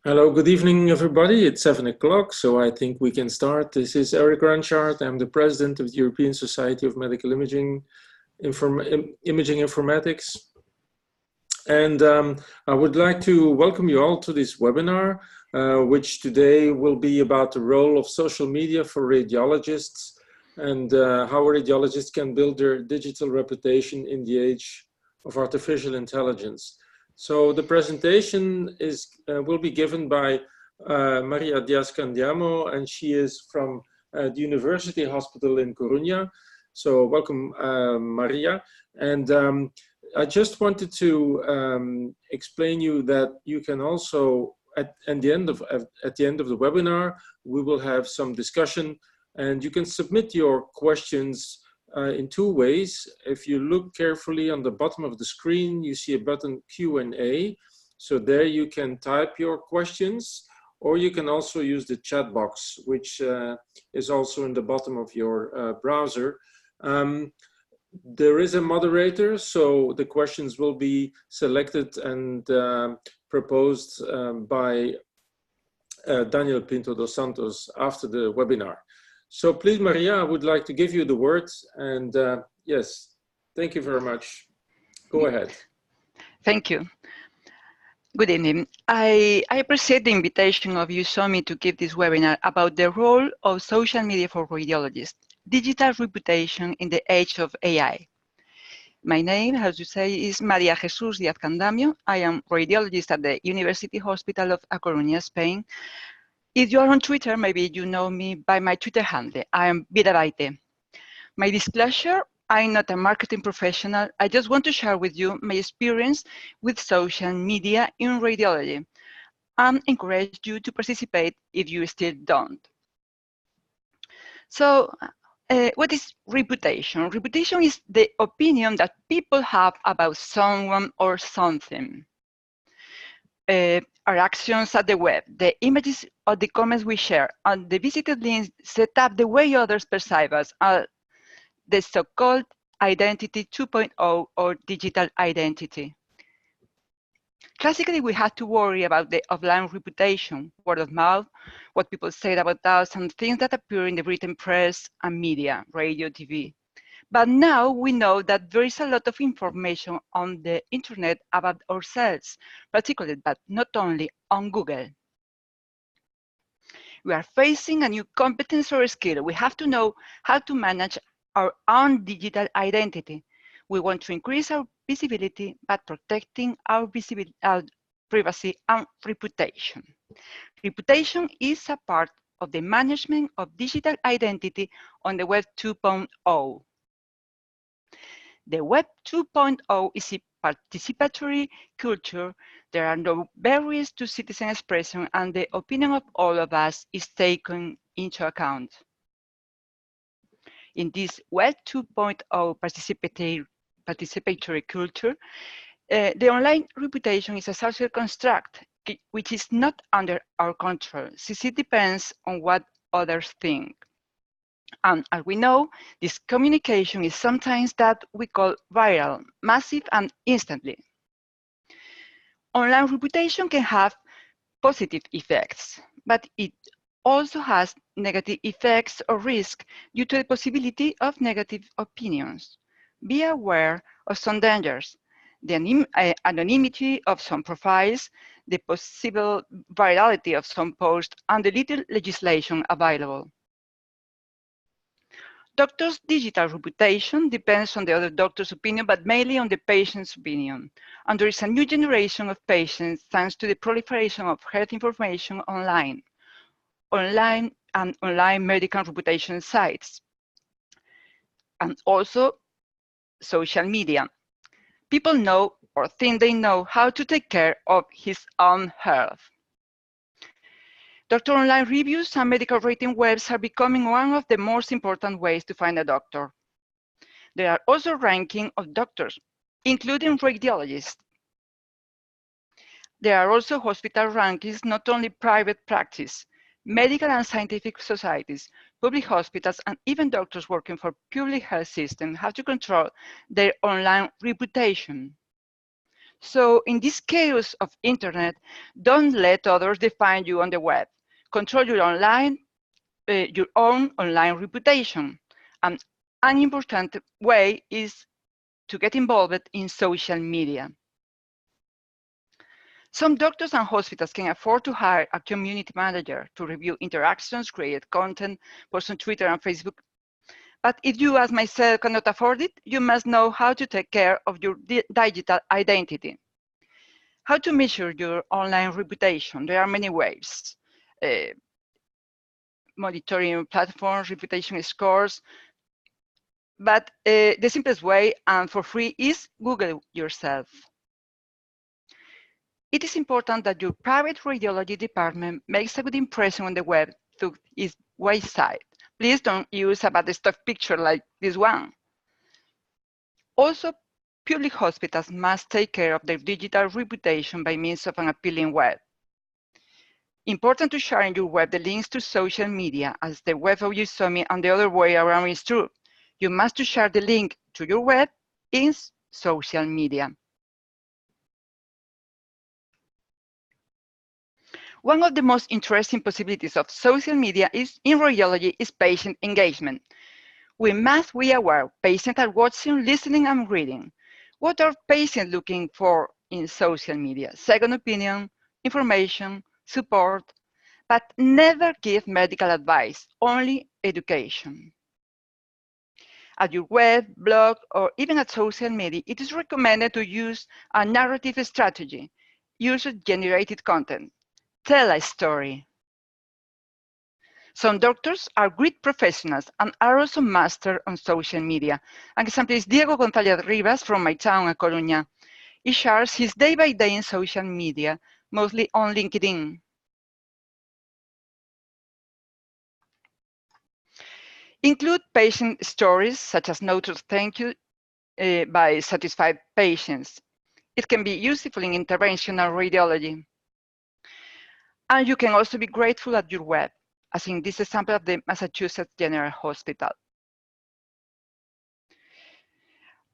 Hello, good evening, everybody. It's 7 o'clock, so I think we can start. This is Eric Ranchard. I'm the president of the European Society of Medical Imaging Informatics. And I would like to welcome you all to this webinar, which today will be about the role of social media for radiologists and how radiologists can build their digital reputation in the age of artificial intelligence. So the presentation will be given by María Díaz Candamio, and she is from the University Hospital in Coruña. So welcome, Maria. And I just wanted to explain you that you can also, at the end of the webinar, we will have some discussion, and you can submit your questions in two ways. If you look carefully on the bottom of the screen, you see a button Q&A. So there you can type your questions, or you can also use the chat box, which is also in the bottom of your browser. There is a moderator, so the questions will be selected and proposed by Daniel Pinto dos Santos after the webinar. So please, Maria, I would like to give you the word, and yes, thank you very much. Go ahead. Thank you. Good evening. I appreciate the invitation of SoMe to give this webinar about the role of social media for radiologists, digital reputation in the age of AI. My name, as you say, is María Jesús Díaz Candamio. I am radiologist at the University Hospital of A Coruña, Spain. If you are on Twitter, maybe you know me by my Twitter handle. I am Virabaite. My disclosure, I'm not a marketing professional. I just want to share with you my experience with social media in radiology and encourage you to participate if you still don't. So, what is reputation? Reputation is the opinion that people have about someone or something. Our actions at the web, the images or the comments we share, and the visited links set up the way others perceive us, are the so-called identity 2.0 or digital identity. Classically, we had to worry about the offline reputation, word of mouth, what people said about us, and things that appear in the written press and media, radio, TV. But now we know that there is a lot of information on the internet about ourselves, particularly, but not only, on Google. We are facing a new competence or skill. We have to know how to manage our own digital identity. We want to increase our visibility, but protecting our privacy and reputation. Reputation is a part of the management of digital identity on the Web 2.0. The Web 2.0 is a participatory culture. There are no barriers to citizen expression, and the opinion of all of us is taken into account. In this Web 2.0 participatory culture, the online reputation is a social construct which is not under our control, since it depends on what others think. And as we know, this communication is sometimes that we call viral, massive, and instantly. Online reputation can have positive effects, but it also has negative effects or risk due to the possibility of negative opinions. Be aware of some dangers: the anonymity of some profiles, the possible virality of some posts, and the little legislation available. Doctors' digital reputation depends on the other doctor's opinion, but mainly on the patient's opinion. And there is a new generation of patients thanks to the proliferation of health information online medical reputation sites, and also social media. People know or think they know how to take care of his own health. Doctor online reviews and medical rating webs are becoming one of the most important ways to find a doctor. There are also rankings of doctors, including radiologists. There are also hospital rankings, not only private practice. Medical and scientific societies, public hospitals, and even doctors working for public health systems have to control their online reputation. So in this chaos of internet, don't let others define you on the web. Control your own online reputation. And an important way is to get involved in social media. Some doctors and hospitals can afford to hire a community manager to review interactions, create content, post on Twitter and Facebook. But if you, as myself, cannot afford it, you must know how to take care of your digital identity. How to measure your online reputation? There are many ways. Monitoring platforms, reputation scores. But the simplest way and for free is Google yourself. It is important that your private radiology department makes a good impression on the web through its website. Please don't use a bad stock picture like this one. Also, public hospitals must take care of their digital reputation by means of an appealing web. Important to share in your web the links to social media, as the web of your SoMe and the other way around is true. You must share the link to your web in social media. One of the most interesting possibilities of social media in radiology is patient engagement. We must be aware patients are watching, listening, and reading. What are patients looking for in social media? Second opinion, information, support, but never give medical advice, only education. At your web, blog, or even at social media, it is recommended to use a narrative strategy, user-generated content. Tell a story. Some doctors are great professionals and are also master on social media. An example is Diego González Rivas from my town, A Coruña. He shares his day-by-day in social media, mostly on LinkedIn. Include patient stories, such as notes of thank you by satisfied patients. It can be useful in interventional radiology. And you can also be grateful at your web, as in this example of the Massachusetts General Hospital.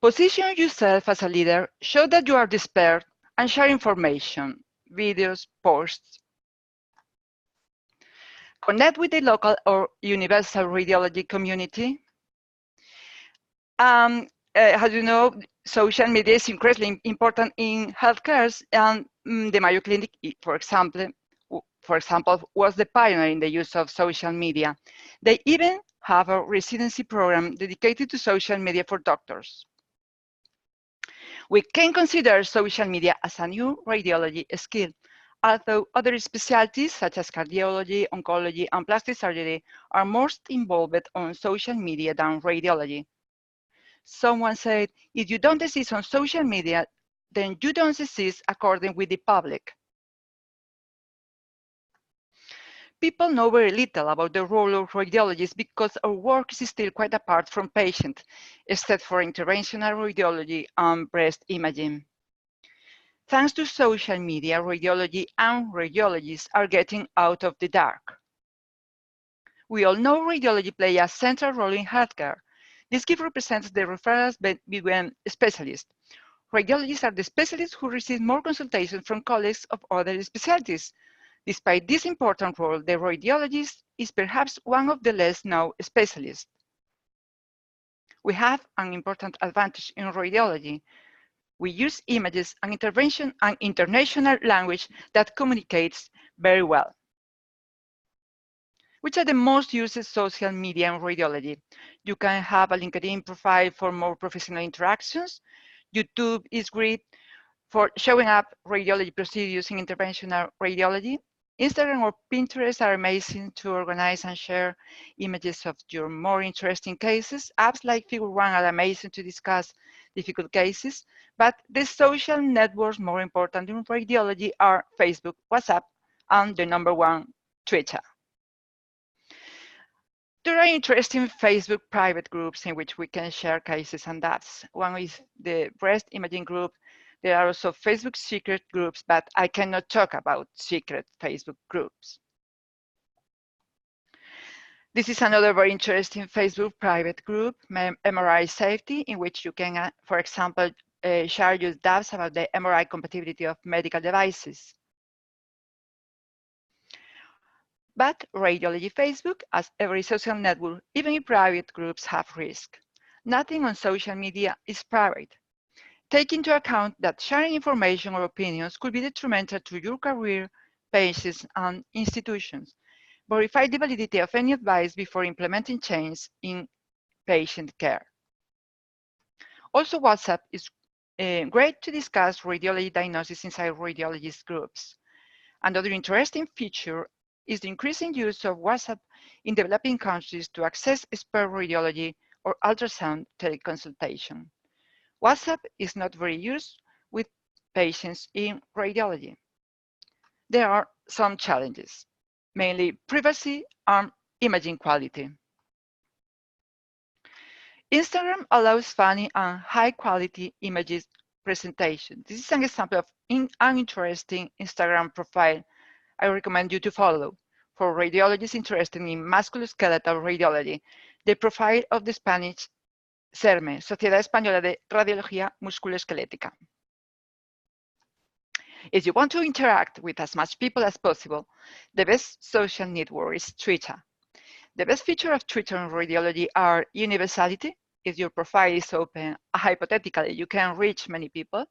Position yourself as a leader, show that you are the expert, and share information, videos, posts. Connect with the local or universal radiology community. As you know, social media is increasingly important in healthcare, and the Mayo Clinic, for example, was the pioneer in the use of social media. They even have a residency program dedicated to social media for doctors. We can consider social media as a new radiology skill, although other specialties such as cardiology, oncology, and plastic surgery are most involved on social media than radiology. Someone said, if you don't exist on social media, then you don't exist according with the public. People know very little about the role of radiologists because our work is still quite apart from patients, except for interventional radiology and breast imaging. Thanks to social media, radiology and radiologists are getting out of the dark. We all know radiology plays a central role in healthcare. This gift represents the referrals between specialists. Radiologists are the specialists who receive more consultations from colleagues of other specialties. Despite this important role, the radiologist is perhaps one of the less known specialists. We have an important advantage in radiology. We use images and intervention and international language that communicates very well. Which are the most used social media in radiology? You can have a LinkedIn profile for more professional interactions. YouTube is great for showing up radiology procedures in interventional radiology. Instagram or Pinterest are amazing to organize and share images of your more interesting cases. Apps like Figure One are amazing to discuss difficult cases, but the social networks more important in radiology are Facebook, WhatsApp, and the number one, Twitter. There are interesting Facebook private groups in which we can share cases and that's one is the breast imaging group. There are also Facebook secret groups, but I cannot talk about secret Facebook groups. This is another very interesting Facebook private group, MRI Safety, in which you can, for example, share your doubts about the MRI compatibility of medical devices. But radiology Facebook, as every social network, even in private groups, have risk. Nothing on social media is private. Take into account that sharing information or opinions could be detrimental to your career, patients, and institutions. Verify the validity of any advice before implementing change in patient care. Also, WhatsApp is great to discuss radiology diagnosis inside radiologist groups. Another interesting feature is the increasing use of WhatsApp in developing countries to access expert radiology or ultrasound teleconsultation. WhatsApp is not very used with patients in radiology. There are some challenges, mainly privacy and imaging quality. Instagram allows funny and high-quality images presentation. This is an example of an interesting Instagram profile I recommend you to follow. For radiologists interested in musculoskeletal radiology, the profile of the Spanish SERME, Sociedad Española de Radiología Musculoesquelética. If you want to interact with as much people as possible, the best social network is Twitter. The best feature of Twitter in radiology are universality. If your profile is open, hypothetically, you can reach many people.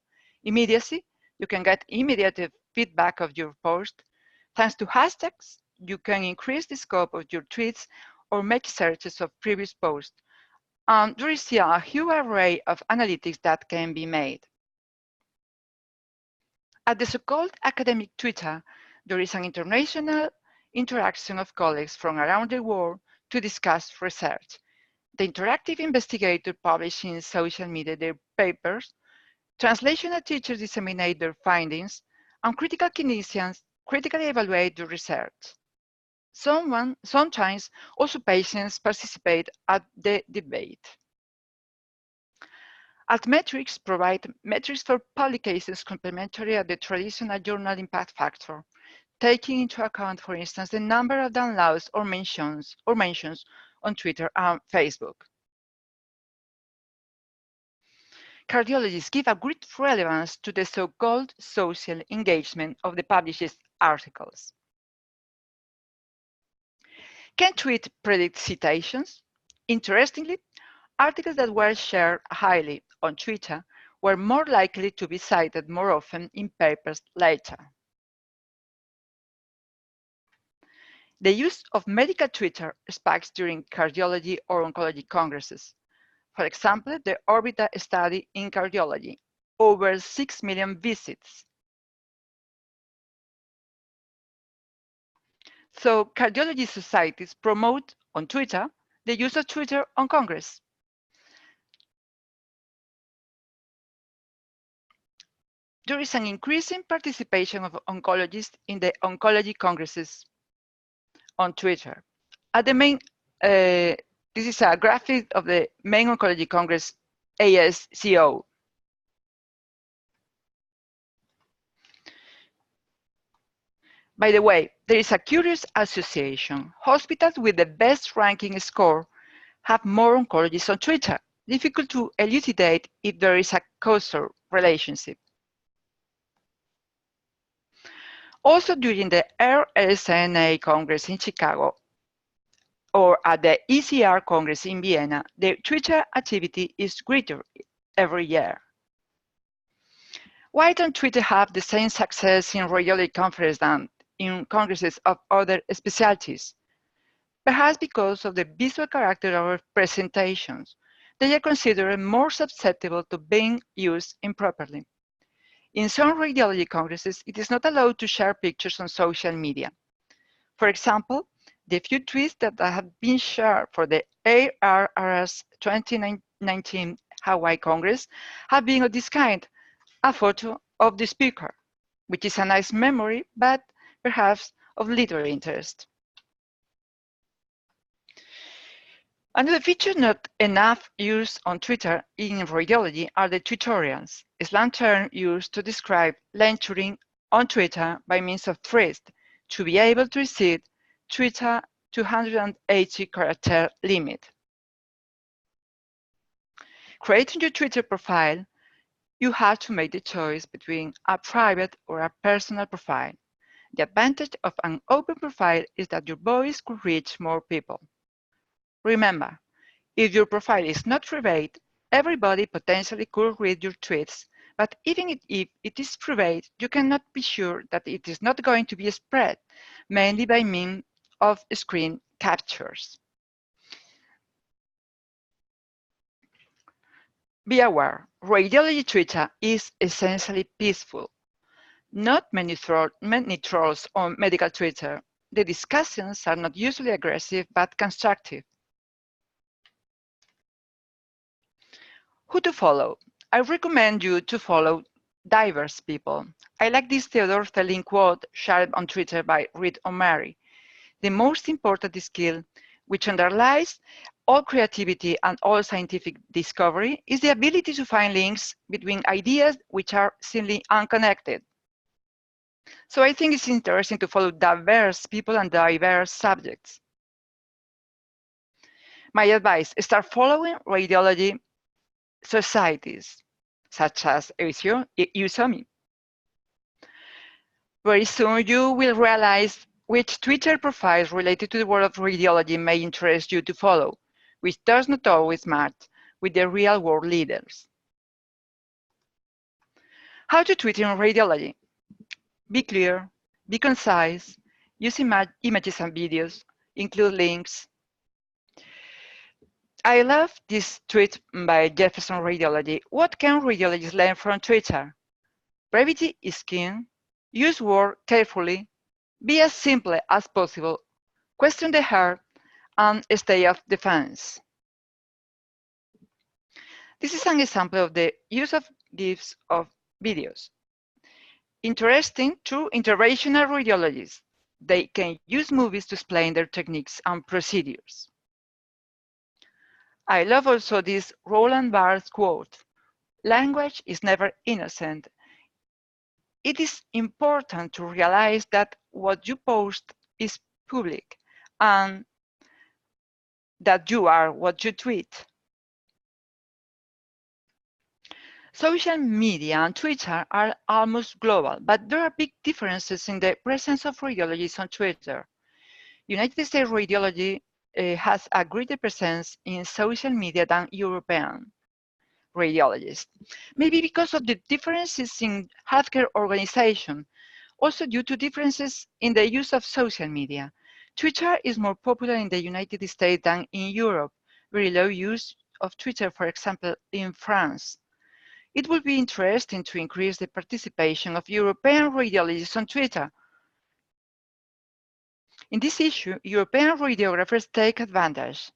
Immediacy, you can get immediate feedback of your post. Thanks to hashtags, you can increase the scope of your tweets or make searches of previous posts. And there is a huge array of analytics that can be made. At the so-called academic Twitter, there is an international interaction of colleagues from around the world to discuss research. The interactive investigators publish in social media their papers, translational teachers disseminate their findings, and critical clinicians critically evaluate the research. Sometimes also patients participate at the debate. Altmetrics provide metrics for publications complementary at the traditional journal impact factor, taking into account, for instance, the number of downloads or mentions on Twitter and Facebook. Cardiologists give a great relevance to the so-called social engagement of the published articles. Can tweet predict citations? Interestingly, articles that were shared highly on Twitter were more likely to be cited more often in papers later. The use of medical Twitter spikes during cardiology or oncology congresses. For example, the Orbita study in cardiology, over 6 million visits. So cardiology societies promote on Twitter the use of Twitter on Congress. There is an increasing participation of oncologists in the oncology congresses on Twitter. At the main, this is a graphic of the main oncology congress, ASCO. By the way, there is a curious association. Hospitals with the best ranking score have more oncologists on Twitter. Difficult to elucidate if there is a causal relationship. Also during the RSNA Congress in Chicago or at the ECR Congress in Vienna, the Twitter activity is greater every year. Why don't Twitter have the same success in radiology conferences than in congresses of other specialties? Perhaps because of the visual character of our presentations. They are considered more susceptible to being used improperly. In some radiology congresses, it is not allowed to share pictures on social media. For example, the few tweets that have been shared for the ARRS 2019 Hawaii Congress have been of this kind, a photo of the speaker, which is a nice memory, but perhaps of little interest. Another feature not enough used on Twitter in radiology are the tutorials, a slang term used to describe lecturing on Twitter by means of threads to be able to exceed Twitter 280 character limit. Creating your Twitter profile you have to make the choice between a private or a personal profile. The advantage of an open profile is that your voice could reach more people. Remember, if your profile is not private, everybody potentially could read your tweets, but even if it is private, you cannot be sure that it is not going to be spread, mainly by means of screen captures. Be aware, radiology Twitter is essentially peaceful. Not many trolls on medical Twitter. The discussions are not usually aggressive, but constructive. Who to follow? I recommend you to follow diverse people. I like this Theodore Thelen quote shared on Twitter by Reed O'Mary. The most important skill, which underlies all creativity and all scientific discovery, is the ability to find links between ideas which are simply unconnected. So I think it's interesting to follow diverse people and diverse subjects. My advice, start following radiology societies, such as SoMe. Very soon you will realize which Twitter profiles related to the world of radiology may interest you to follow, which does not always match with the real-world leaders. How to tweet in radiology? Be clear, be concise, use images and videos, include links. I love this tweet by Jefferson Radiology. What can radiologists learn from Twitter? Brevity is king. Use words carefully. Be as simple as possible. Question the heart and stay off the fence. This is an example of the use of GIFs of videos. Interesting to interventional radiologists. They can use movies to explain their techniques and procedures. I love also this Roland Barthes quote. Language is never innocent. It is important to realize that what you post is public and that you are what you tweet. Social media and Twitter are almost global, but there are big differences in the presence of radiologists on Twitter. United States radiology has a greater presence in social media than European radiologists, maybe because of the differences in healthcare organization, also due to differences in the use of social media. Twitter is more popular in the United States than in Europe, very low use of Twitter, for example, in France. It would be interesting to increase the participation of European radiologists on Twitter. In this issue, European radiographers take advantage.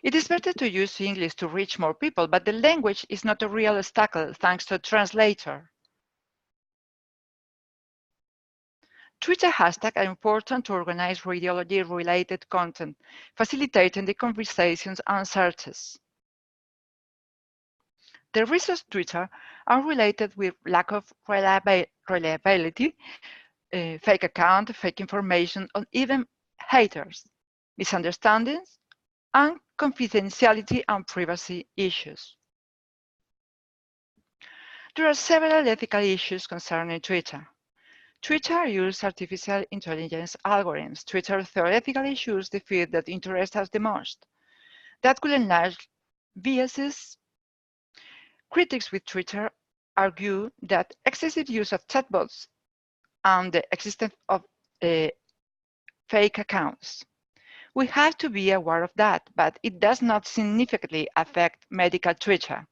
It is better to use English to reach more people, but the language is not a real obstacle thanks to a translator. Twitter hashtags are important to organize radiology-related content, facilitating the conversations and searches. The risks of Twitter are related with lack of reliability, fake account, fake information, or even haters, misunderstandings, and confidentiality and privacy issues. There are several ethical issues concerning Twitter. Twitter uses artificial intelligence algorithms. Twitter theoretical issues the feed that interests us the most. That could enlarge biases. Critics with Twitter argue that excessive use of chatbots and the existence of fake accounts. We have to be aware of that, but it does not significantly affect medical Twitter.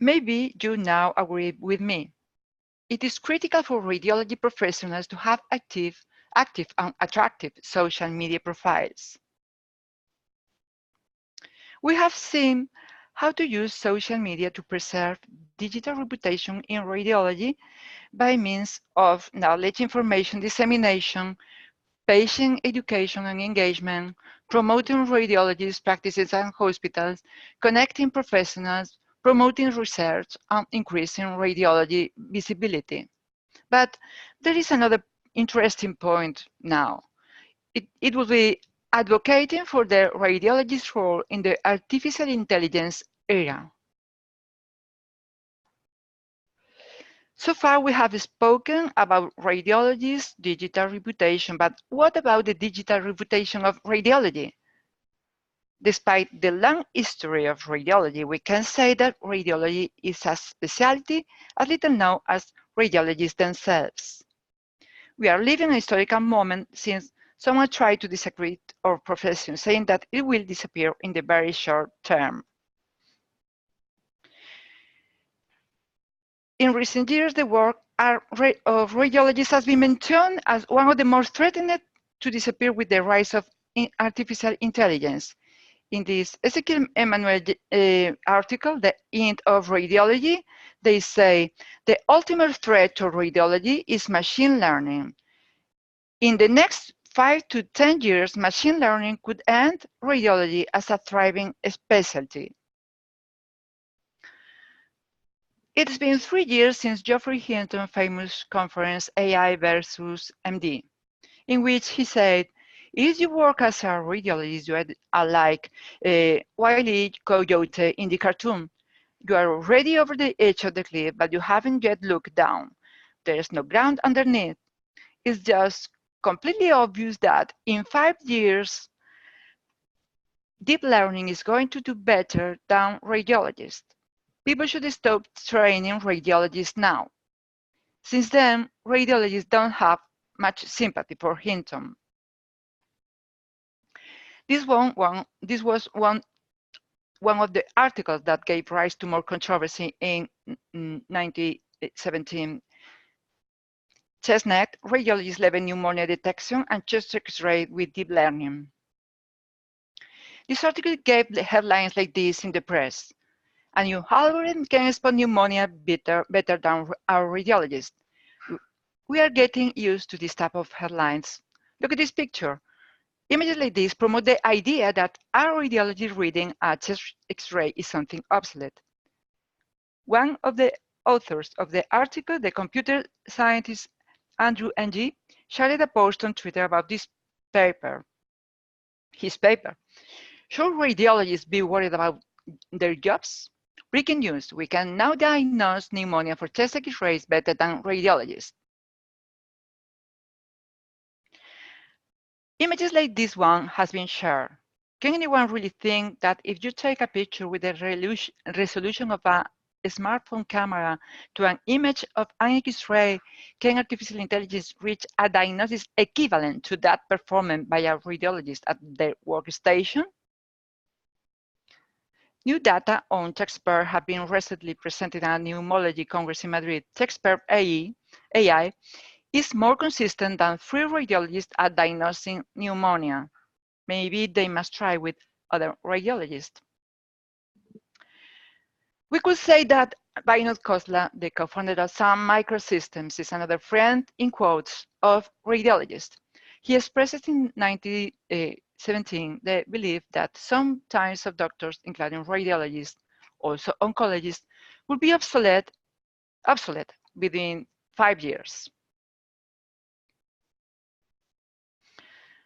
Maybe you now agree with me. It is critical for radiology professionals to have active and attractive social media profiles. We have seen how to use social media to preserve digital reputation in radiology by means of knowledge information dissemination, patient education and engagement, promoting radiologist practices and hospitals, connecting professionals, promoting research, and increasing radiology visibility. But there is another interesting point now. It would be advocating for the radiologist's role in the artificial intelligence era. So far, we have spoken about radiologists' digital reputation, but what about the digital reputation of radiology? Despite the long history of radiology, we can say that radiology is a specialty as little known as radiologists themselves. We are living a historical moment since someone tried to disaccredit our profession, saying that it will disappear in the very short term. In recent years, the work of radiologists has been mentioned as one of the most threatened to disappear with the rise of artificial intelligence. In this Ezekiel Emanuel article, The End of Radiology, they say, the ultimate threat to radiology is machine learning. In the next 5 to 10 years, machine learning could end radiology as a thriving specialty. It's been 3 years since Geoffrey Hinton's famous conference, AI versus MD, in which he said, if you work as a radiologist, you are like Wile E. Coyote in the cartoon. You are already over the edge of the cliff, but you haven't yet looked down. There is no ground underneath. It's just completely obvious that in 5 years, deep learning is going to do better than radiologists. People should stop training radiologists now. Since then, radiologists don't have much sympathy for Hinton. This was one of the articles that gave rise to more controversy in 2017. ChestNet, radiologists level pneumonia detection and chest X-ray with deep learning. This article gave the headlines like this in the press. A new algorithm can spot pneumonia better than our radiologists. We are getting used to this type of headlines. Look at this picture. Images like this promote the idea that our radiologist reading a chest X-ray is something obsolete. One of the authors of the article, the computer scientist Andrew Ng, shared a post on Twitter about this paper. His paper. Should radiologists be worried about their jobs? Breaking news, we can now diagnose pneumonia for chest X-rays better than radiologists. Images like this one has been shared. Can anyone really think that if you take a picture with the resolution of a smartphone camera to an image of an X-ray, can artificial intelligence reach a diagnosis equivalent to that performed by a radiologist at their workstation? New data on TechSpert have been recently presented at a Pneumology Congress in Madrid. TechSpert AI is more consistent than 3 radiologists at diagnosing pneumonia. Maybe they must try with other radiologists. We could say that Vinod Khosla, the co-founder of SoMe Microsystems, is another friend, in quotes, of radiologists. He expressed in 1917 the belief that some types of doctors, including radiologists, also oncologists, would be obsolete within 5 years.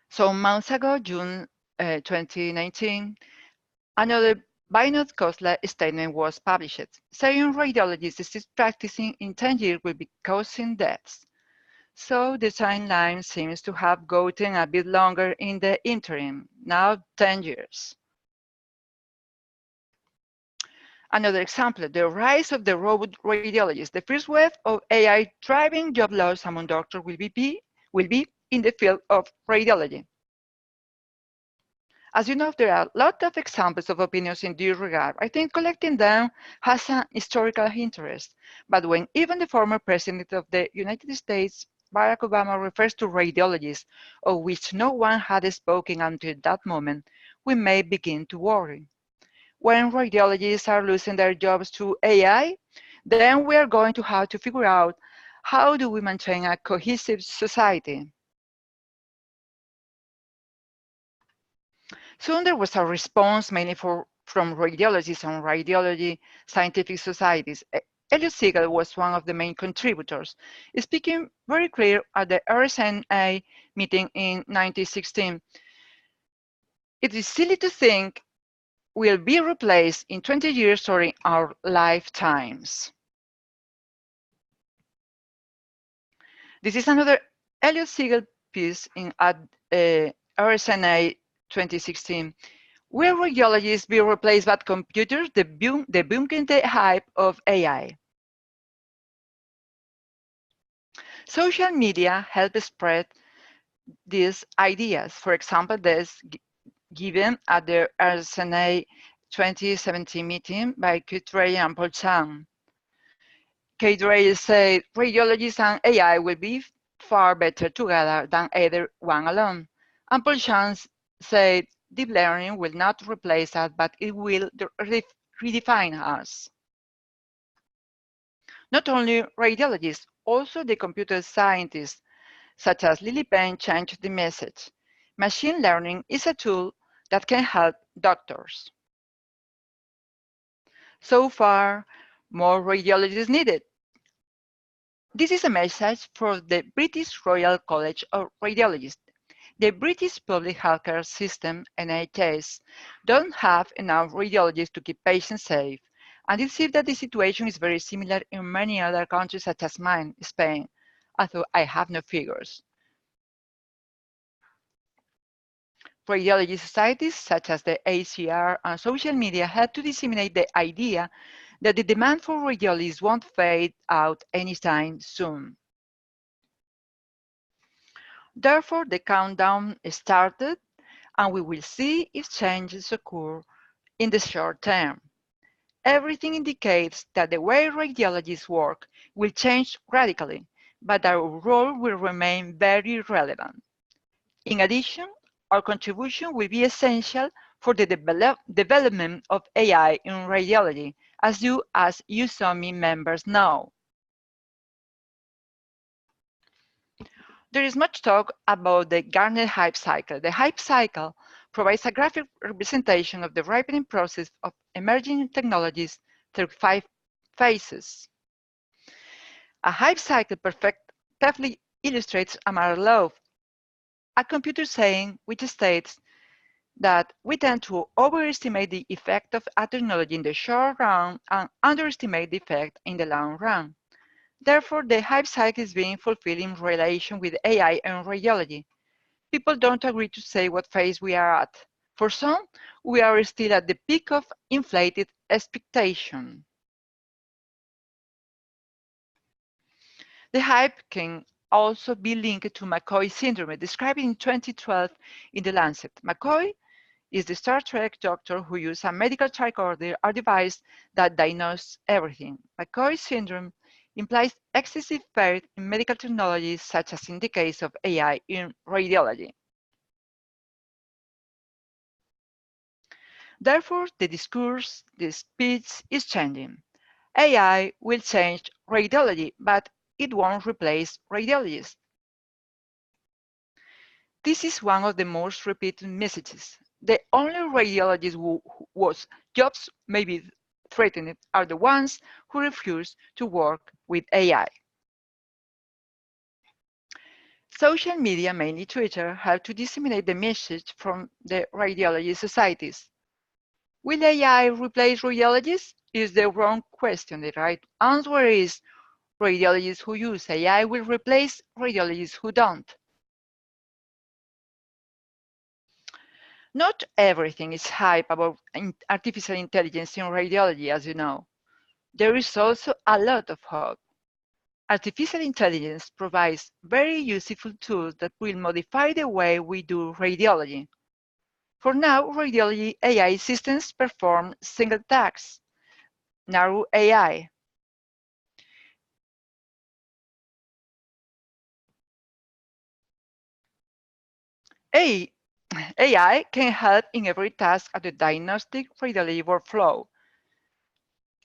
Some months ago, June 2019, another Vinod Khosla statement was published, saying radiologists practicing in 10 years will be causing deaths. So the timeline seems to have gotten a bit longer in the interim, now 10 years. Another example, the rise of the robot radiologist. The first wave of AI driving job loss among doctors will be in the field of radiology. As you know, there are a lot of examples of opinions in this regard. I think collecting them has an historical interest. But when even the former president of the United States, Barack Obama, refers to radiologists, of which no one had spoken until that moment, we may begin to worry. When radiologists are losing their jobs to AI, then we are going to have to figure out how do we maintain a cohesive society. Soon there was a response mainly from radiologists and radiology scientific societies. Elliot Siegel was one of the main contributors, speaking very clear at the RSNA meeting in 2016. It is silly to think we'll be replaced in 20 years or in our lifetimes. This is another Elliot Siegel piece at RSNA 2016. Will radiologists be replaced by computers debunking the hype of AI? Social media help spread these ideas. For example, this given at the RSNA 2017 meeting by Kutray and Paul Chan. Kutray said radiologists and AI will be far better together than either one alone. And Paul Chan said deep learning will not replace us, but it will redefine us. Not only radiologists, also the computer scientists, such as Lily Payne, changed the message. Machine learning is a tool that can help doctors. So far, more radiologists needed. This is a message for the British Royal College of Radiologists. The British public healthcare system, NHS, don't have enough radiologists to keep patients safe, and it seems that the situation is very similar in many other countries such as mine, Spain, although I have no figures. Radiology societies such as the ACR and social media help to disseminate the idea that the demand for radiologists won't fade out anytime soon. Therefore, the countdown started, and we will see if changes occur in the short term. Everything indicates that the way radiologists work will change radically, but our role will remain very relevant. In addition, our contribution will be essential for the development of AI in radiology, as SoMe members know. There is much talk about the Gartner hype cycle. The hype cycle provides a graphic representation of the ripening process of emerging technologies through 5 phases. A hype cycle perfectly illustrates Amar's law, a computer saying which states that we tend to overestimate the effect of a technology in the short run and underestimate the effect in the long run. Therefore, the hype cycle is being fulfilled in relation with AI and radiology. People don't agree to say what phase we are at. For some, we are still at the peak of inflated expectation. The hype can also be linked to McCoy syndrome, described in 2012 in The Lancet. McCoy is the Star Trek doctor who used a medical tricorder, a device that diagnoses everything. McCoy syndrome implies excessive faith in medical technologies, such as in the case of AI in radiology. Therefore, the discourse, the speech is changing. AI will change radiology, but it won't replace radiologists. This is one of the most repeated messages. The only radiologists whose jobs may be threatened are the ones who refuse to work with AI. Social media, mainly Twitter, help to disseminate the message from the radiology societies. Will AI replace radiologists? Is the wrong question. The right answer is radiologists who use AI will replace radiologists who don't. Not everything is hype about artificial intelligence in radiology, as you know. There is also a lot of hope. Artificial intelligence provides very useful tools that will modify the way we do radiology. For now, radiology AI systems perform single tasks, narrow AI. AI can help in every task of the diagnostic radiology workflow,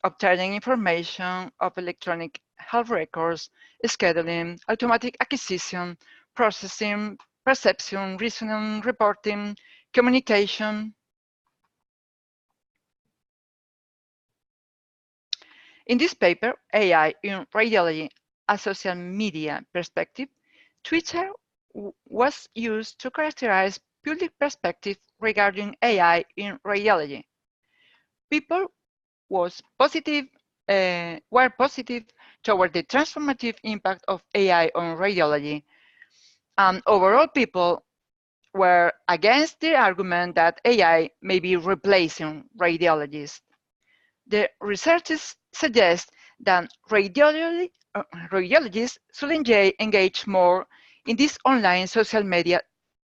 obtaining information of electronic health records, scheduling, automatic acquisition, processing, perception, reasoning, reporting, communication. In this paper, AI in Radiology, a Social Media Perspective, Twitter was used to characterize public perspective regarding AI in radiology. People were positive toward the transformative impact of AI on radiology, and overall people were against the argument that AI may be replacing radiologists. The researchers suggest that radiologists should engage more in this online social media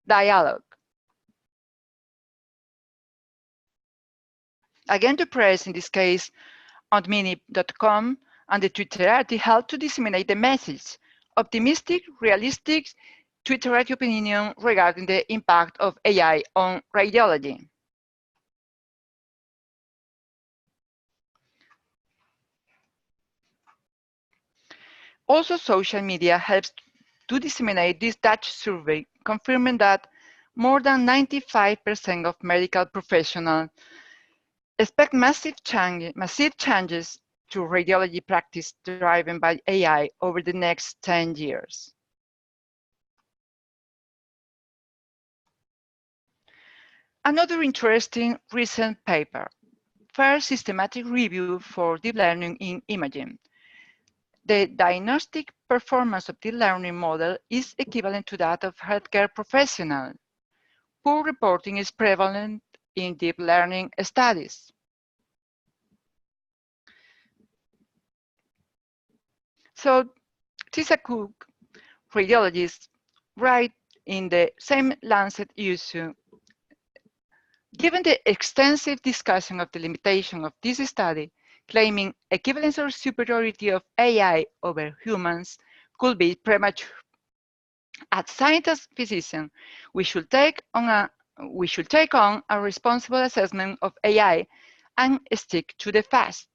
dialogue. Again, the press, in this case, ontmini.com and the Twitterati helped to disseminate the message, optimistic, realistic Twitterati opinion regarding the impact of AI on radiology. Also, social media helps to disseminate this Dutch survey, confirming that more than 95% of medical professionals expect massive changes to radiology practice driven by AI over the next 10 years. Another interesting recent paper, first systematic review for deep learning in imaging. The diagnostic performance of deep learning model is equivalent to that of healthcare professionals. Poor reporting is prevalent in deep learning studies. So, Tisa Cook, radiologist, write in the same Lancet issue, given the extensive discussion of the limitation of this study, claiming equivalence or superiority of AI over humans could be premature. As scientists physicians, we should take on a responsible assessment of AI and stick to the facts.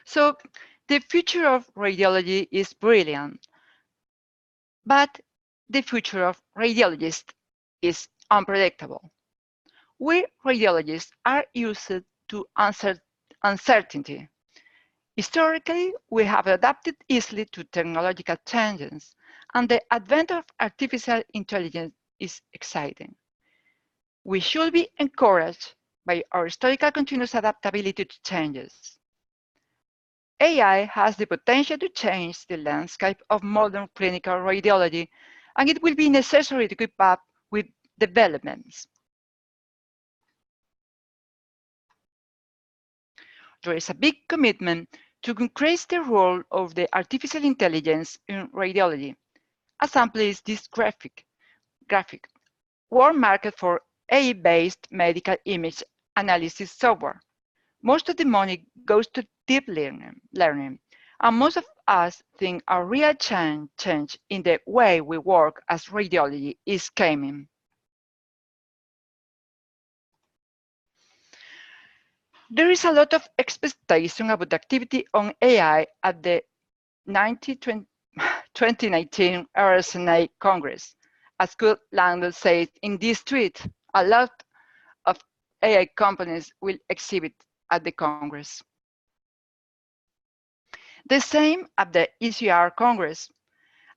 So the future of radiology is brilliant, but the future of radiologists is unpredictable. We radiologists are used to uncertainty. Historically, we have adapted easily to technological changes, and the advent of artificial intelligence is exciting. We should be encouraged by our historical continuous adaptability to changes. AI has the potential to change the landscape of modern clinical radiology, and it will be necessary to keep up with developments. There is a big commitment to increase the role of the artificial intelligence in radiology. A sample is this graphic. World market for AI-based medical image analysis software. Most of the money goes to deep learning, and most of us think a real change in the way we work as radiology is coming. There is a lot of expectation about the activity on AI at the 2019 RSNA Congress. As Scott Landau said in this tweet, a lot of AI companies will exhibit at the Congress. The same at the ECR Congress.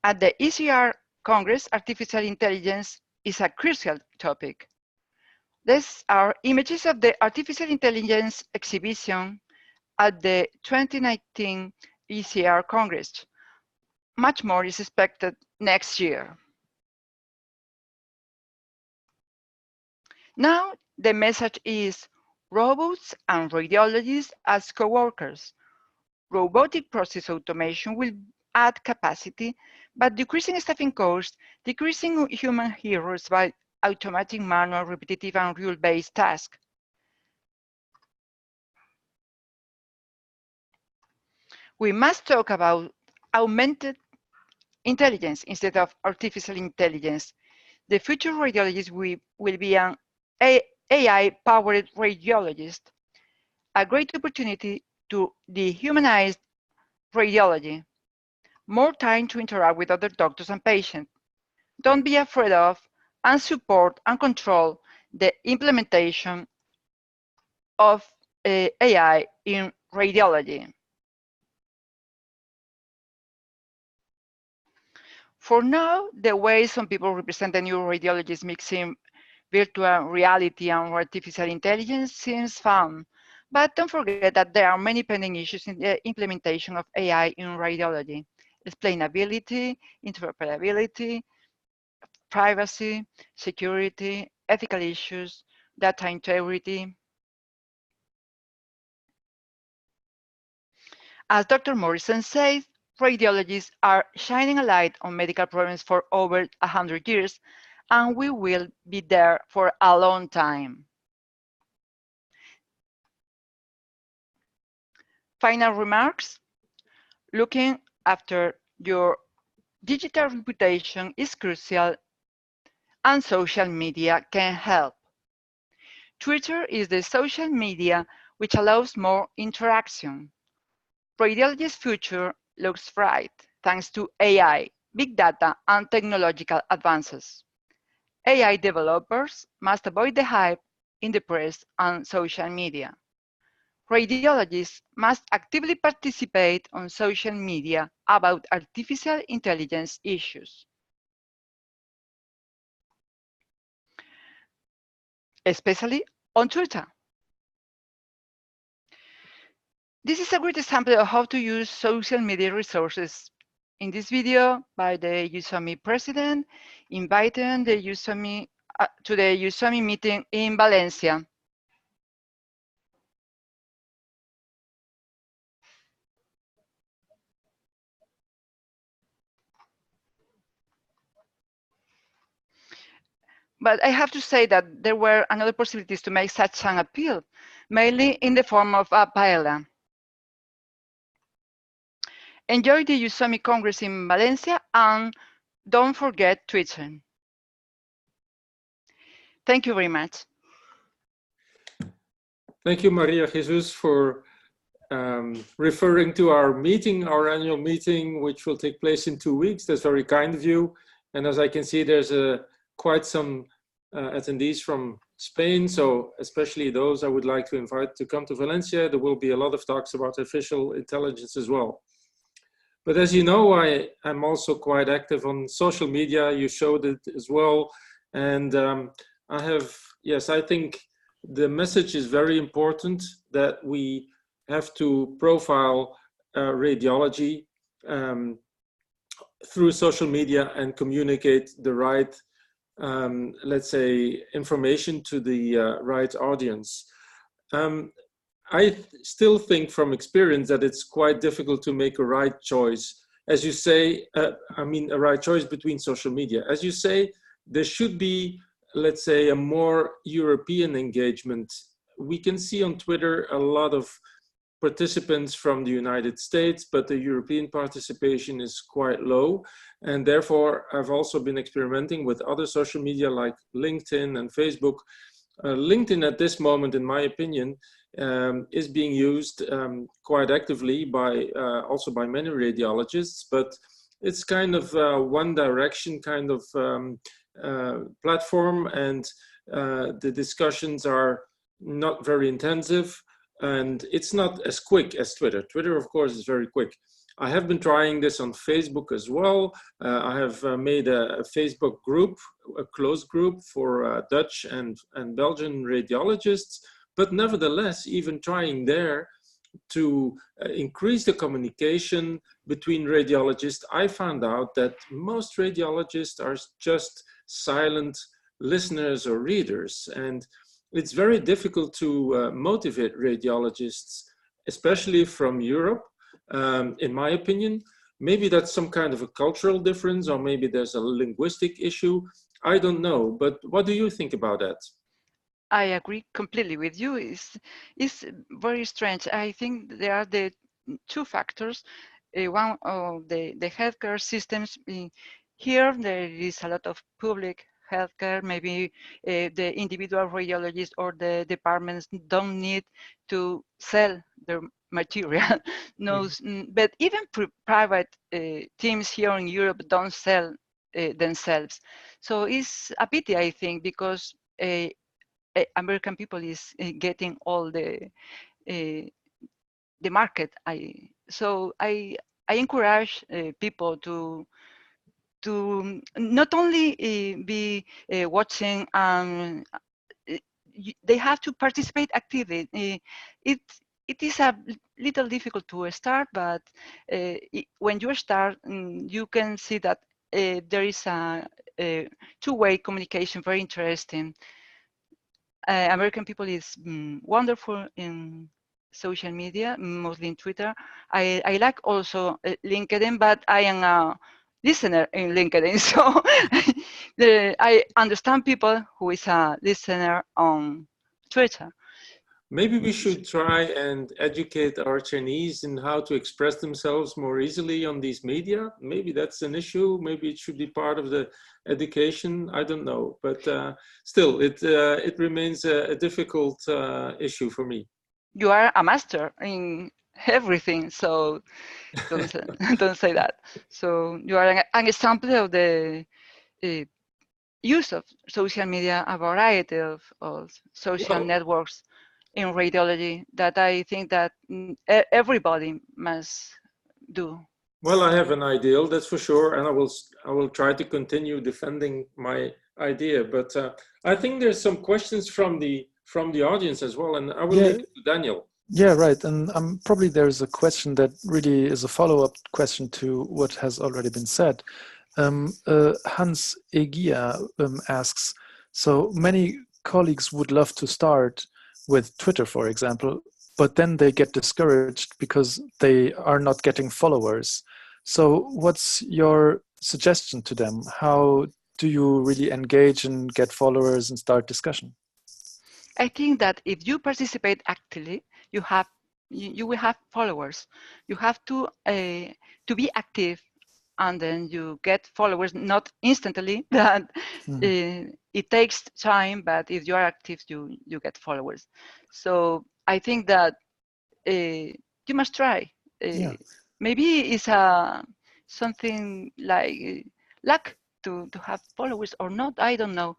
At the ECR Congress, artificial intelligence is a crucial topic. These are images of the artificial intelligence exhibition at the 2019 ECR Congress. Much more is expected next year. Now, the message is robots and radiologists as co-workers. Robotic process automation will add capacity, but decreasing staffing costs, decreasing human errors by automating manual, repetitive, and rule-based tasks. We must talk about augmented intelligence instead of artificial intelligence. The future radiologist will be an AI-powered radiologist, a great opportunity to dehumanize radiology, more time to interact with other doctors and patients. Don't be afraid of, and support and control the implementation of AI in radiology. For now, the way some people represent the new radiologists mixing virtual reality and artificial intelligence seems fun. But don't forget that there are many pending issues in the implementation of AI in radiology: explainability, interoperability, privacy, security, ethical issues, data integrity. As Dr. Morrison says, radiologists are shining a light on medical problems for over 100 years, and we will be there for a long time. Final remarks: looking after your digital reputation is crucial, and social media can help. Twitter is the social media which allows more interaction. Radiology's future looks bright thanks to AI, big data, and technological advances. AI developers must avoid the hype in the press and social media. Radiologists must actively participate on social media about artificial intelligence issues, especially on Twitter. This is a great example of how to use social media resources. In this video by the SoMe president, inviting the SoMe to the SoMe meeting in Valencia. But I have to say that there were another possibilities to make such an appeal, mainly in the form of a paella. Enjoy the SoMe Congress in Valencia, and don't forget Twitter. Thank you very much. Thank you, María Jesús, for referring to our meeting, our annual meeting, which will take place in 2 weeks. That's very kind of you. And as I can see, there's quite some attendees from Spain. So especially those I would like to invite to come to Valencia. There will be a lot of talks about artificial intelligence as well. But as you know, I am also quite active on social media. You showed it as well. And I think the message is very important that we have to profile radiology through social media and communicate the right, let's say, information to the right audience. I still think from experience that it's quite difficult to make a right choice. As you say, a right choice between social media. As you say, there should be, let's say, a more European engagement. We can see on Twitter a lot of participants from the United States, but the European participation is quite low. And therefore, I've also been experimenting with other social media like LinkedIn and Facebook. LinkedIn at this moment, in my opinion, is being used quite actively by also by many radiologists, but it's kind of one direction kind of platform, and the discussions are not very intensive, and it's not as quick as Twitter. Twitter, of course, is very quick. I have been trying this on Facebook as well. I have made a Facebook group, a closed group for Dutch and Belgian radiologists, but nevertheless, even trying there to increase the communication between radiologists, I found out that most radiologists are just silent listeners or readers. And it's very difficult to motivate radiologists, especially from Europe, in my opinion. Maybe that's some kind of a cultural difference, or maybe there's a linguistic issue. I don't know, but what do you think about that? I agree completely with you. It's very strange. I think there are the two factors. One of the healthcare systems. Here, there is a lot of public healthcare. Maybe the individual radiologist or the departments don't need to sell their material. No, but even private teams here in Europe don't sell themselves. So it's a pity, I think, because American people is getting all the market. So I encourage people to to not only be watching, they have to participate actively. It is a little difficult to start, but when you start, you can see that there is a two-way communication, very interesting. American people is wonderful in social media, mostly in Twitter. I like also LinkedIn, but I am a listener in LinkedIn, so I understand people who is a listener on Twitter. Maybe we should try and educate our Chinese in how to express themselves more easily on these media. Maybe that's an issue. Maybe it should be part of the education. I don't know, but still, it remains a difficult issue for me. You are a master in everything, so don't say, don't say that. So you are an example of the use of social media, a variety of social networks in radiology that I think that everybody must do. Well, I have an ideal, that's for sure, and I will try to continue defending my idea. But I think there's some questions from the audience as well, and I will leave it to Daniel. Yeah, right. And probably there's a question that really is a follow-up question to what has already been said. Hans Egia asks, so many colleagues would love to start with Twitter, for example, but then they get discouraged because they are not getting followers. So what's your suggestion to them? How do you really engage and get followers and start discussion? I think that if you participate actively, you will have followers. You have to be active, and then you get followers, not instantly, but it takes time, but if you are active, you get followers. So I think that you must try. Maybe it's something like luck to have followers or not. I don't know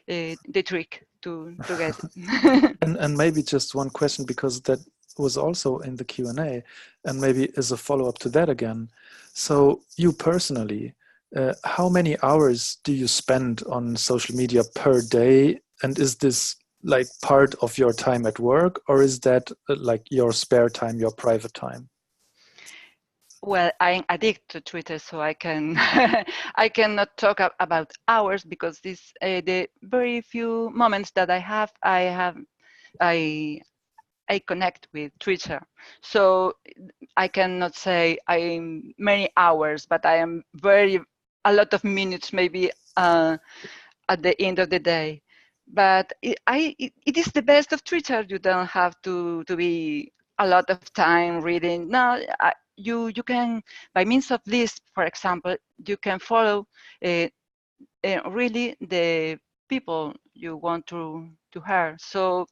the trick to get it. and maybe just one question, because that was also in the Q&A, and maybe as a follow-up to that again. So you personally, how many hours do you spend on social media per day? And is this like part of your time at work, or is that like your spare time, your private time? Well, I'm addicted to Twitter, so I can I cannot talk about hours, because this the very few moments that I connect with Twitter. So I cannot say I'm many hours, but I am a lot of minutes, maybe at the end of the day. But it is the best of Twitter. You don't have to be a lot of time reading. No, you can, by means of lists, for example, you can follow really the people you want to hear. So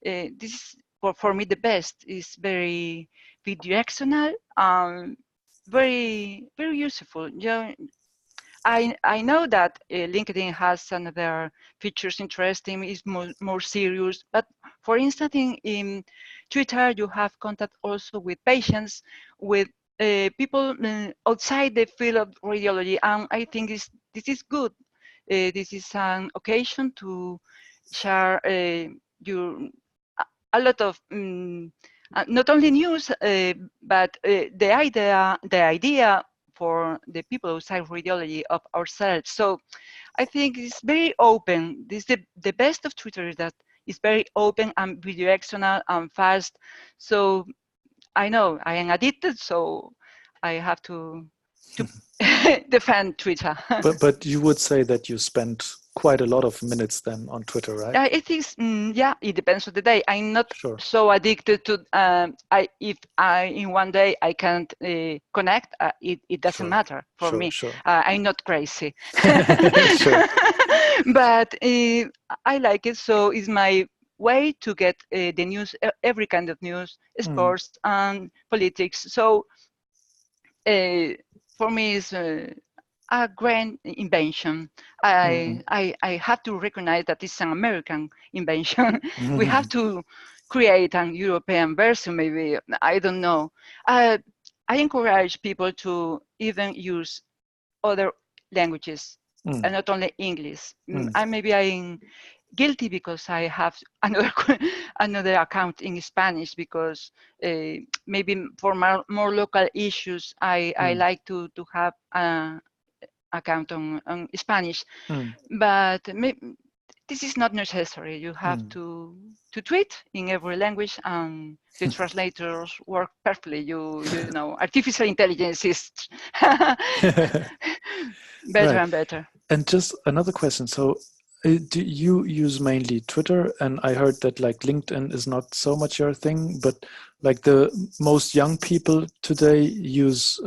this is for me the best. Is very bidirectional, very useful. I know that LinkedIn has another features interesting, is more serious, but for instance, in Twitter, you have contact also with patients, with people outside the field of radiology, and I think this is good. This is an occasion to share a lot of not only news, but the idea for the people outside radiology of ourselves. So I think it's very open. This is the best of Twitter, is that it's very open and bidirectional and fast. So I know I am addicted, so I have to defend Twitter. But you would say that you spend quite a lot of minutes then on Twitter, right? It is, yeah, it depends on the day. I'm not so addicted to, if in one day I can't connect, it doesn't matter for me. I'm not crazy. But I like it, so it's my way to get the news, every kind of news, sports and politics. So for me, it's a great invention. I have to recognize that it's an American invention. We have to create an European version, maybe. I don't know. I encourage people to even use other languages, and not only English. I'm guilty because I have another account in Spanish, because maybe for more local issues, I like to have an account on Spanish. But this is not necessary. You have to tweet in every language, and the translators work perfectly. You know, artificial intelligence is better and better. And just another question. So do you use mainly Twitter? And I heard that like LinkedIn is not so much your thing, but like the most young people today use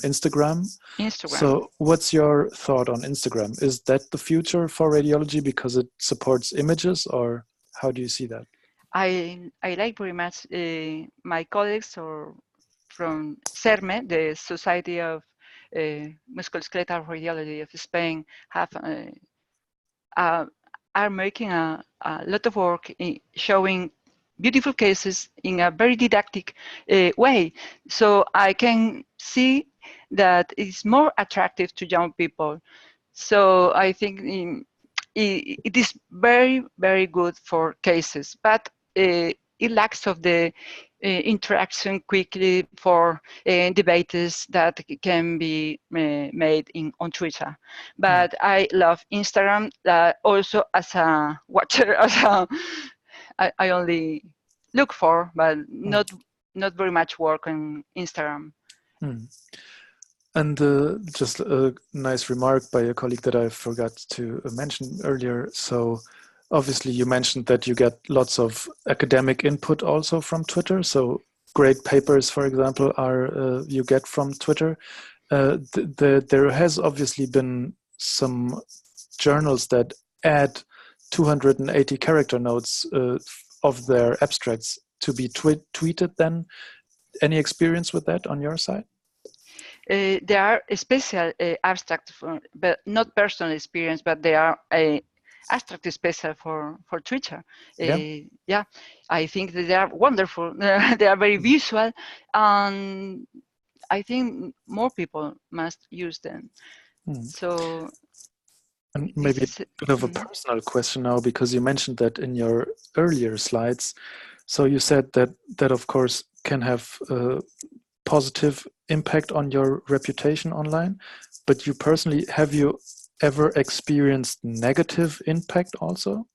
Instagram. So what's your thought on Instagram? Is that the future for radiology because it supports images, or how do you see that? I like very much my colleagues from SoMe, the Society of Musculoskeletal Radiology of Spain, are making a lot of work in showing beautiful cases in a very didactic way. So I can see that it's more attractive to young people. So I think it is very, very good for cases, but it lacks of the interaction quickly for debates that can be made on Twitter. But I love Instagram also as a watcher, I only look for, but not very much work on Instagram. And just a nice remark by a colleague that I forgot to mention earlier. So obviously you mentioned that you get lots of academic input also from Twitter. So great papers, for example, are you get from Twitter. There has obviously been some journals that add 280 character notes of their abstracts to be tweeted then. Any experience with that on your side? There are special abstracts, but not personal experience, but they are abstract special for Twitter. Yeah, I think that they are wonderful. They are very visual, and I think more people must use them. So, and maybe a bit of a personal question now, because you mentioned that in your earlier slides. So you said that of course can have a positive impact on your reputation online, but you personally, have you ever experienced negative impact also?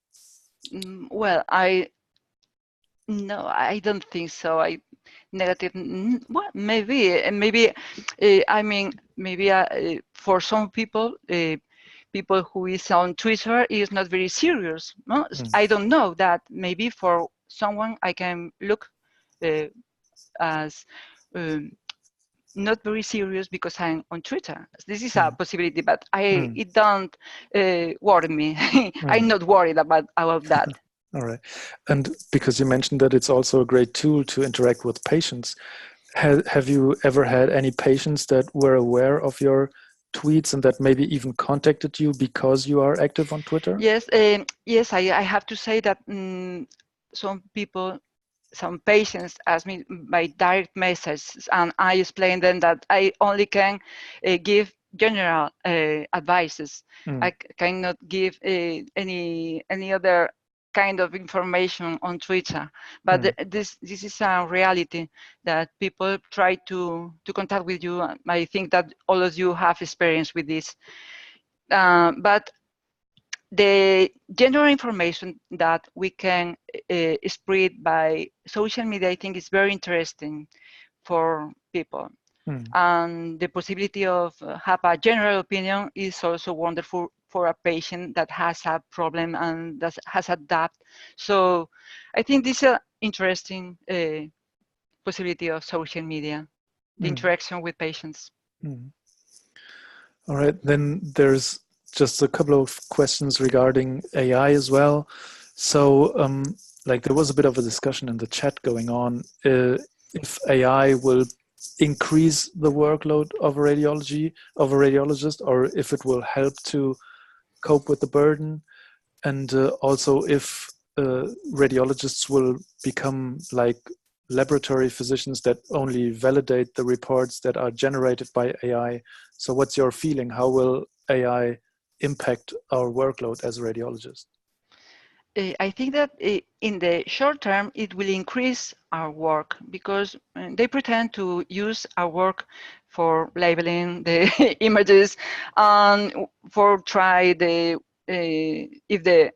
Well, I don't think so. Negative, well, maybe I mean, maybe for some people, people who is on Twitter is not very serious. No? I don't know that. Maybe for someone I can look as not very serious because I'm on Twitter. This is a possibility, but it don't worry me. I'm not worried about that. All right. And because you mentioned that it's also a great tool to interact with patients, have you ever had any patients that were aware of your tweets and that maybe even contacted you because you are active on Twitter? Yes, yes. I have to say that some patients ask me by direct messages, and I explain them that I only can give general advices. I cannot give any other kind of information on Twitter, but this is a reality that people try to contact with you. I think that all of you have experience with this, but the general information that we can spread by social media, I think, is very interesting for people. And the possibility of have a general opinion is also wonderful for a patient that has a problem and that has a doubt. So I think this is an interesting possibility of social media, the interaction with patients. All right, then there's just a couple of questions regarding AI as well. So like there was a bit of a discussion in the chat going on if AI will increase the workload of a radiologist, or if it will help to cope with the burden, and also if radiologists will become like laboratory physicians that only validate the reports that are generated by AI. So what's your feeling? How will AI impact our workload as radiologists? I think that in the short term, it will increase our work because they pretend to use our work for labeling the images and for try the if the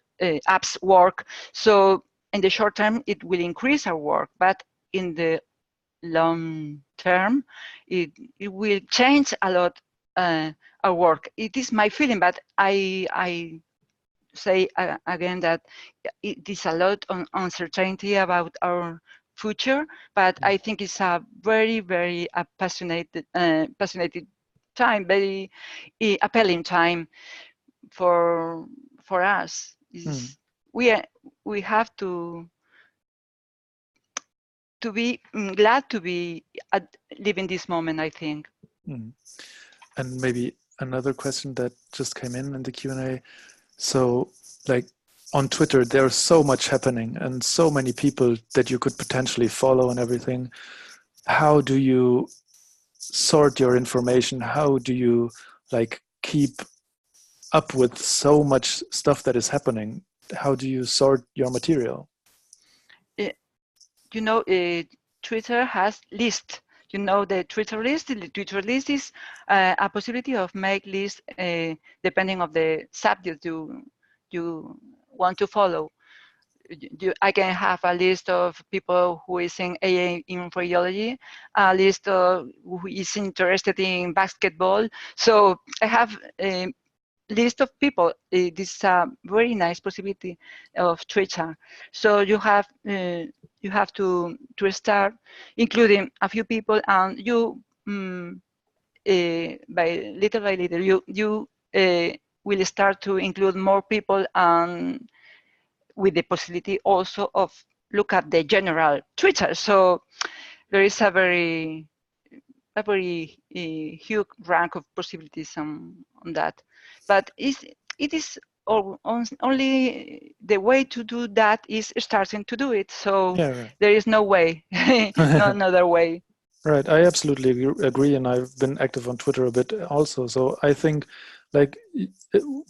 apps work. So in the short term, it will increase our work, but in the long term, it will change a lot our work. It is my feeling, but I say again that it is a lot of uncertainty about our future, but I think it's a very, very passionate time, very appealing time for us. We have to be glad to be living this moment, I think. And maybe another question that just came in the Q&A. So like on Twitter, there's so much happening and so many people that you could potentially follow and everything. How do you sort your information? How do you like keep up with so much stuff that is happening? How do you sort your material? You know, Twitter has lists. You know, the Twitter list is a possibility of make lists depending of the subject you want to follow. I can have a list of people who is in AA in radiology, a list of who is interested in basketball. So I have a list of people. This is a very nice possibility of Twitter. So you have to start including a few people, and you by little you will start to include more people, and with the possibility also of look at the general Twitter. So there is a very huge rank of possibilities on that. But it is only the way to do that is starting to do it. So yeah, right. There is no way, no another way. Right, I absolutely agree, and I've been active on Twitter a bit also. So I think, like,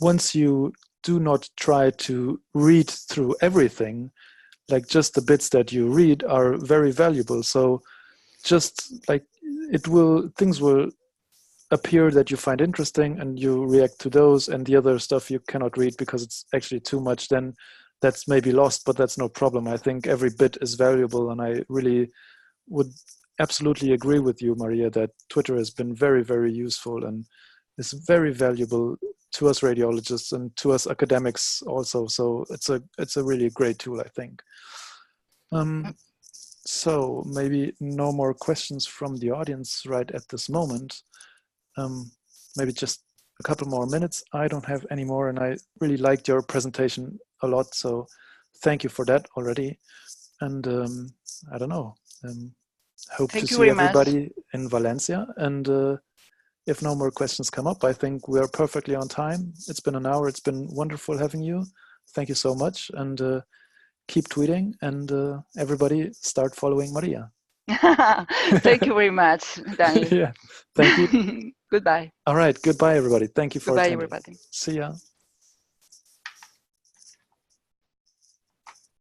once you do not try to read through everything, like just the bits that you read are very valuable. So just like things will appear that you find interesting and you react to those, and the other stuff you cannot read because it's actually too much, then that's maybe lost, but that's no problem. I think every bit is valuable, and I really would absolutely agree with you, Maria, that Twitter has been very, very useful and is very valuable to us radiologists and to us academics also. So it's a really great tool, I think. So maybe no more questions from the audience right at this moment. Maybe just a couple more minutes. I don't have any more, and I really liked your presentation a lot. So thank you for that already. And I don't know. Hope to see everybody in Valencia. And if no more questions come up, I think we're perfectly on time. It's been an hour. It's been wonderful having you. Thank you so much. And keep tweeting, and everybody start following Maria. Thank you very much, Daniel. Yeah, thank you. Goodbye. All right, goodbye, everybody. Thank you for attending. Everybody. See ya.